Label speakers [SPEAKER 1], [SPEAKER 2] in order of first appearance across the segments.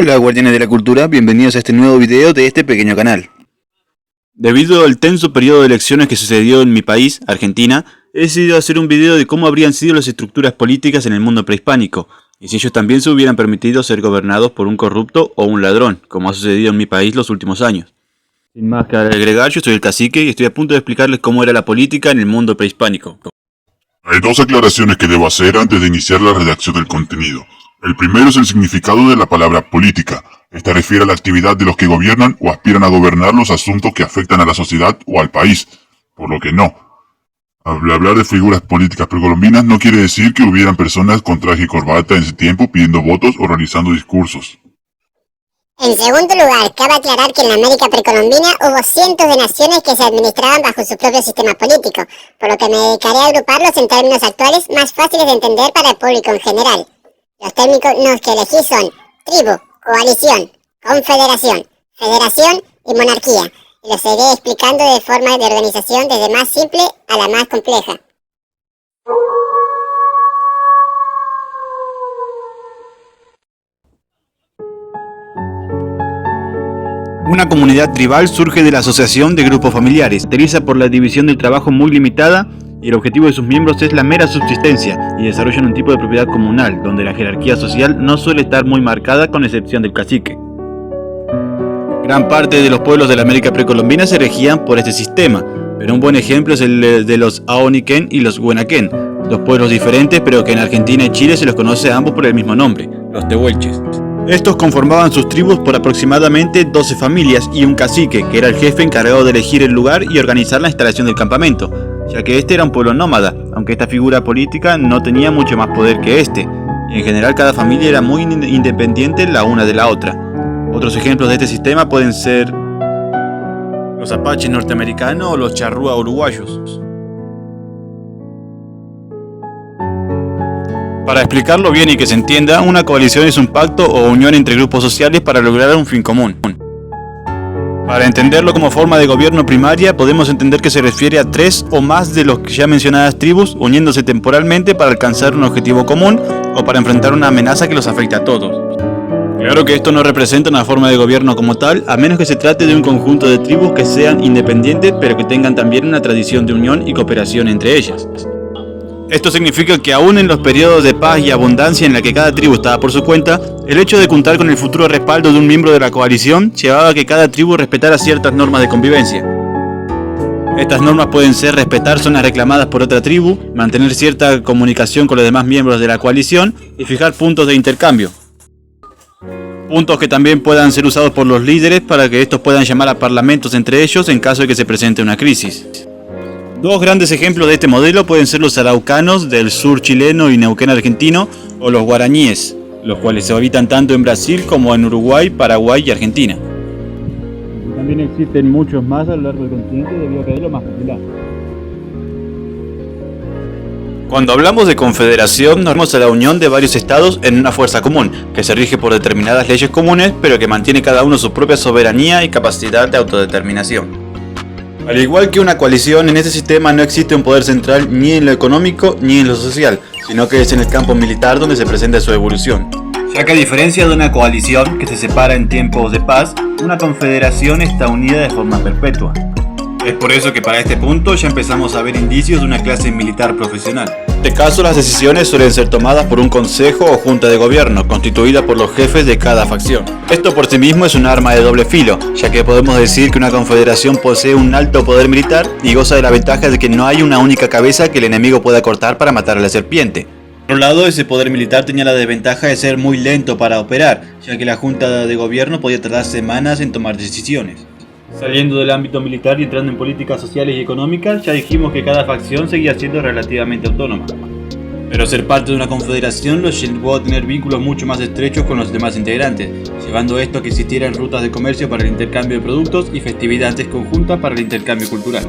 [SPEAKER 1] Hola guardianes de la cultura, bienvenidos a este nuevo video de este pequeño canal. Debido al tenso periodo de elecciones que sucedió en mi país, Argentina, he decidido hacer un video de cómo habrían sido las estructuras políticas en el mundo prehispánico, y si ellos también se hubieran permitido ser gobernados por un corrupto o un ladrón, como ha sucedido en mi país los últimos años. Sin más que agregar, yo soy el cacique y estoy a punto de explicarles cómo era la política en el mundo prehispánico.
[SPEAKER 2] Hay dos aclaraciones que debo hacer antes de iniciar la redacción del contenido. El primero es el significado de la palabra política. Esta refiere a la actividad de los que gobiernan o aspiran a gobernar los asuntos que afectan a la sociedad o al país, por lo que no. Al hablar de figuras políticas precolombinas no quiere decir que hubieran personas con traje y corbata en ese tiempo pidiendo votos o realizando discursos.
[SPEAKER 3] En segundo lugar, cabe aclarar que en la América precolombina hubo cientos de naciones que se administraban bajo su propio sistema político, por lo que me dedicaré a agruparlos en términos actuales más fáciles de entender para el público en general. Los términos que elegí son tribu, coalición, confederación, federación y monarquía, y los iré explicando de forma de organización desde más simple a la más compleja.
[SPEAKER 1] Una comunidad tribal surge de la asociación de grupos familiares, caracteriza por la división del trabajo muy limitada y el objetivo de sus miembros es la mera subsistencia y desarrollan un tipo de propiedad comunal, donde la jerarquía social no suele estar muy marcada con excepción del cacique. Gran parte de los pueblos de la América precolombina se regían por este sistema, pero un buen ejemplo es el de los Aoniquén y los Huenaquén, dos pueblos diferentes pero que en Argentina y Chile se los conoce a ambos por el mismo nombre, los tehuelches. Estos conformaban sus tribus por aproximadamente 12 familias y un cacique, que era el jefe encargado de elegir el lugar y organizar la instalación del campamento, ya que este era un pueblo nómada, aunque esta figura política no tenía mucho más poder que este, y en general cada familia era muy independiente la una de la otra. Otros ejemplos de este sistema pueden ser los apaches norteamericanos o los charrúa uruguayos. Para explicarlo bien y que se entienda, una coalición es un pacto o unión entre grupos sociales para lograr un fin común. Para entenderlo como forma de gobierno primaria, podemos entender que se refiere a tres o más de los ya mencionadas tribus uniéndose temporalmente para alcanzar un objetivo común o para enfrentar una amenaza que los afecte a todos. Claro que esto no representa una forma de gobierno como tal, a menos que se trate de un conjunto de tribus que sean independientes pero que tengan también una tradición de unión y cooperación entre ellas. Esto significa que aún en los periodos de paz y abundancia en la que cada tribu estaba por su cuenta, el hecho de contar con el futuro respaldo de un miembro de la coalición llevaba a que cada tribu respetara ciertas normas de convivencia. Estas normas pueden ser respetar zonas reclamadas por otra tribu, mantener cierta comunicación con los demás miembros de la coalición y fijar puntos de intercambio. Puntos que también puedan ser usados por los líderes para que estos puedan llamar a parlamentos entre ellos en caso de que se presente una crisis. Dos grandes ejemplos de este modelo pueden ser los araucanos del sur chileno y Neuquén argentino o los guaraníes, los cuales se habitan tanto en Brasil como en Uruguay, Paraguay y Argentina. También existen muchos más a lo largo del continente debido a que es lo más popular. Cuando hablamos de confederación, nos referimos a la unión de varios estados en una fuerza común, que se rige por determinadas leyes comunes, pero que mantiene cada uno su propia soberanía y capacidad de autodeterminación. Al igual que una coalición, en este sistema no existe un poder central ni en lo económico ni en lo social, sino que es en el campo militar donde se presenta su evolución. Ya que a diferencia de una coalición que se separa en tiempos de paz, una confederación está unida de forma perpetua. Es por eso que para este punto ya empezamos a ver indicios de una clase militar profesional. En este caso, las decisiones suelen ser tomadas por un consejo o junta de gobierno, constituida por los jefes de cada facción. Esto por sí mismo es un arma de doble filo, ya que podemos decir que una confederación posee un alto poder militar y goza de la ventaja de que no hay una única cabeza que el enemigo pueda cortar para matar a la serpiente. Por otro lado, ese poder militar tenía la desventaja de ser muy lento para operar, ya que la junta de gobierno podía tardar semanas en tomar decisiones. Saliendo del ámbito militar y entrando en políticas sociales y económicas, ya dijimos que cada facción seguía siendo relativamente autónoma. Pero ser parte de una confederación los llevó a tener vínculos mucho más estrechos con los demás integrantes, llevando esto a que existieran rutas de comercio para el intercambio de productos y festividades conjuntas para el intercambio cultural.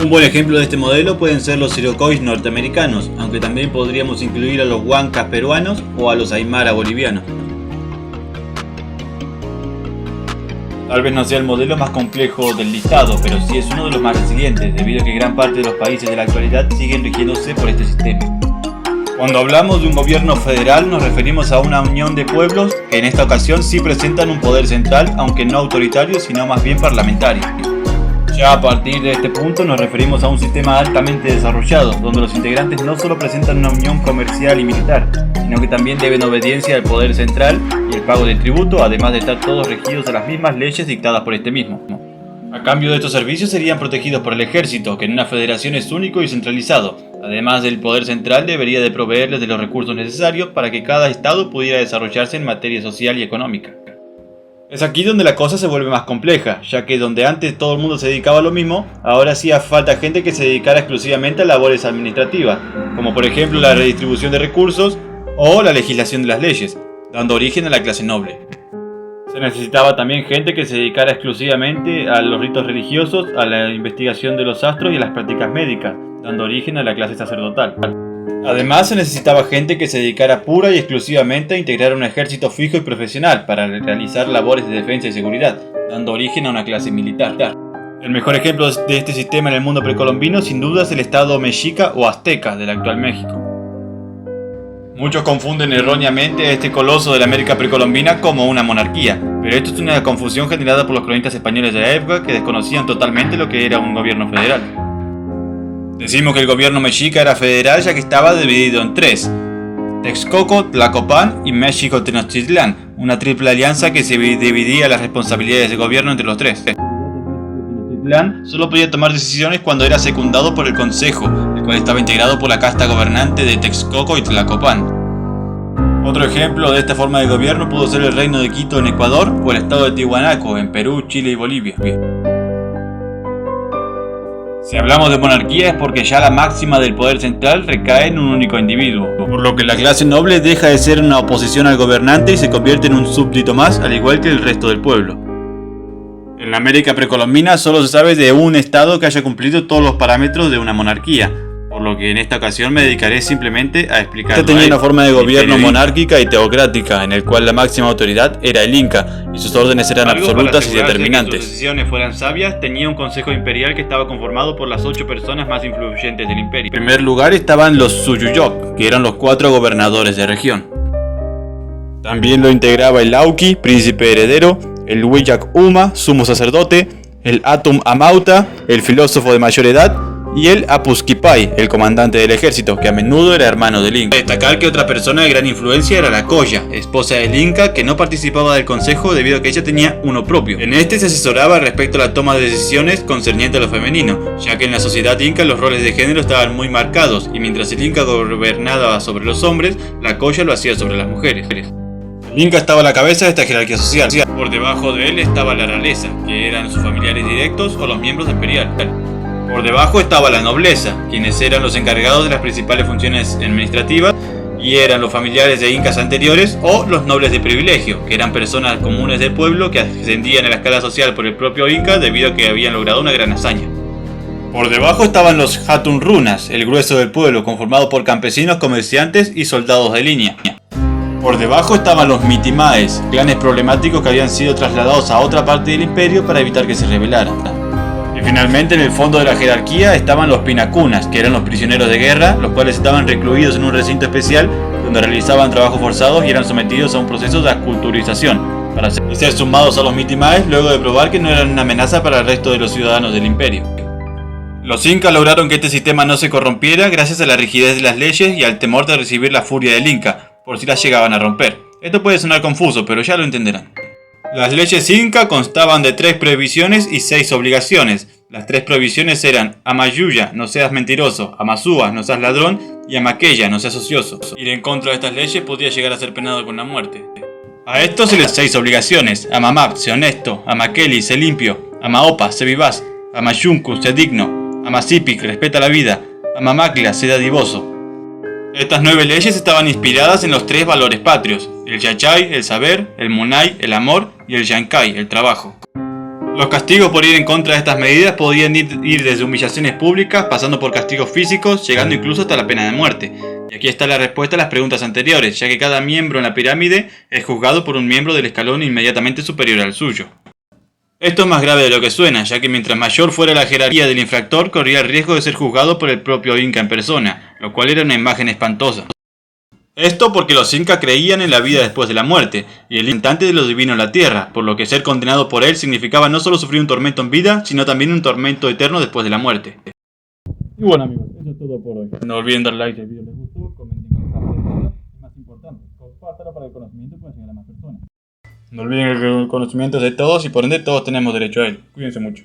[SPEAKER 1] Un buen ejemplo de este modelo pueden ser los Iroquois norteamericanos, aunque también podríamos incluir a los Huancas peruanos o a los Aymara bolivianos. Tal vez no sea el modelo más complejo del listado, pero sí es uno de los más resilientes, debido a que gran parte de los países de la actualidad siguen rigiéndose por este sistema. Cuando hablamos de un gobierno federal nos referimos a una unión de pueblos que en esta ocasión sí presentan un poder central, aunque no autoritario, sino más bien parlamentario. Ya a partir de este punto nos referimos a un sistema altamente desarrollado, donde los integrantes no solo presentan una unión comercial y militar, sino que también deben obediencia al poder central y el pago de tributo, además de estar todos regidos a las mismas leyes dictadas por este mismo. A cambio de estos servicios serían protegidos por el ejército, que en una federación es único y centralizado. Además del poder central debería de proveerles de los recursos necesarios para que cada estado pudiera desarrollarse en materia social y económica. Es aquí donde la cosa se vuelve más compleja, ya que donde antes todo el mundo se dedicaba a lo mismo, ahora sí hace falta gente que se dedicara exclusivamente a labores administrativas, como por ejemplo la redistribución de recursos o la legislación de las leyes, dando origen a la clase noble. Se necesitaba también gente que se dedicara exclusivamente a los ritos religiosos, a la investigación de los astros y a las prácticas médicas, dando origen a la clase sacerdotal. Además, se necesitaba gente que se dedicara pura y exclusivamente a integrar un ejército fijo y profesional para realizar labores de defensa y seguridad, dando origen a una clase militar. El mejor ejemplo de este sistema en el mundo precolombino sin duda es el estado mexica o azteca del actual México. Muchos confunden erróneamente a este coloso de la América precolombina como una monarquía, pero esto es una confusión generada por los cronistas españoles de la época que desconocían totalmente lo que era un gobierno federal. Decimos que el gobierno mexica era federal ya que estaba dividido en tres: Texcoco, Tlacopan y México-Tenochtitlán, una triple alianza que se dividía las responsabilidades de gobierno entre los tres. Tenochtitlán solo podía tomar decisiones cuando era secundado por el Consejo, el cual estaba integrado por la casta gobernante de Texcoco y Tlacopan. Otro ejemplo de esta forma de gobierno pudo ser el Reino de Quito en Ecuador o el estado de Tiahuanaco en Perú, Chile y Bolivia. Si hablamos de monarquía es porque ya la máxima del poder central recae en un único individuo, por lo que la clase noble deja de ser una oposición al gobernante y se convierte en un súbdito más, al igual que el resto del pueblo. En la América precolombina solo se sabe de un estado que haya cumplido todos los parámetros de una monarquía, por lo que en esta ocasión me dedicaré simplemente a explicar. Esta tenía una forma de gobierno monárquica y teocrática, en el cual la máxima autoridad era el Inca, y sus órdenes eran absolutas y determinantes. Si sus decisiones fueran sabias, tenía un consejo imperial que estaba conformado por las 8 personas más influyentes del imperio. En primer lugar estaban los Suyuyop, que eran los 4 gobernadores de región. También lo integraba el Lauqui, príncipe heredero, el Huillac Uma, sumo sacerdote, el Atum Amauta, el filósofo de mayor edad, y el Apusquipay, el comandante del ejército, que a menudo era hermano del Inca. Destacar que otra persona de gran influencia era la Colla, esposa del Inca, que no participaba del consejo debido a que ella tenía uno propio. En este se asesoraba respecto a la toma de decisiones concerniente a lo femenino, ya que en la sociedad inca los roles de género estaban muy marcados, y mientras el Inca gobernaba sobre los hombres, la Colla lo hacía sobre las mujeres. El Inca estaba a la cabeza de esta jerarquía social. Por debajo de él estaba la realeza, que eran sus familiares directos o los miembros del imperial. Por debajo estaba la nobleza, quienes eran los encargados de las principales funciones administrativas y eran los familiares de incas anteriores o los nobles de privilegio, que eran personas comunes del pueblo que ascendían a la escala social por el propio Inca debido a que habían logrado una gran hazaña. Por debajo estaban los Hatun Runas, el grueso del pueblo, conformado por campesinos, comerciantes y soldados de línea. Por debajo estaban los Mitimaes, clanes problemáticos que habían sido trasladados a otra parte del imperio para evitar que se rebelaran. Y finalmente, en el fondo de la jerarquía estaban los Pinacunas, que eran los prisioneros de guerra, los cuales estaban recluidos en un recinto especial donde realizaban trabajos forzados y eran sometidos a un proceso de aculturización para ser sumados a los Mitimaes luego de probar que no eran una amenaza para el resto de los ciudadanos del imperio. Los incas lograron que este sistema no se corrompiera gracias a la rigidez de las leyes y al temor de recibir la furia del Inca, por si las llegaban a romper. Esto puede sonar confuso, pero ya lo entenderán. Las leyes inca constaban de 3 prohibiciones y 6 obligaciones. Las 3 prohibiciones eran Amayuya, no seas mentiroso, Amasúa, no seas ladrón, y Amaqueya, no seas ocioso. Ir en contra de estas leyes podía llegar a ser penado con la muerte. A esto se les 6 obligaciones: Amamap, sé honesto, Amaqueli, sé limpio, Amaopa, sé vivaz, Amayuncu, sé digno, Amasipic, respeta la vida, Amamacla, sé dadivoso. Estas 9 leyes estaban inspiradas en los 3 valores patrios: el yachay, el saber, el munay, el amor, y el yancay, el trabajo. Los castigos por ir en contra de estas medidas podían ir desde humillaciones públicas, pasando por castigos físicos, llegando incluso hasta la pena de muerte. Y aquí está la respuesta a las preguntas anteriores, ya que cada miembro en la pirámide es juzgado por un miembro del escalón inmediatamente superior al suyo. Esto es más grave de lo que suena, ya que mientras mayor fuera la jerarquía del infractor, corría el riesgo de ser juzgado por el propio Inca en persona, lo cual era una imagen espantosa. Esto porque los incas creían en la vida después de la muerte, y el instante de lo divino en la tierra, por lo que ser condenado por él significaba no solo sufrir un tormento en vida, sino también un tormento eterno después de la muerte. Y bueno amigos, eso es todo por hoy. No olviden dar like si el video les gustó, comenten con compartirlo, y más importante, compártelo para que el conocimiento pueda llegar a más personas. No olviden que el conocimiento es de todos y por ende todos tenemos derecho a él. Cuídense mucho.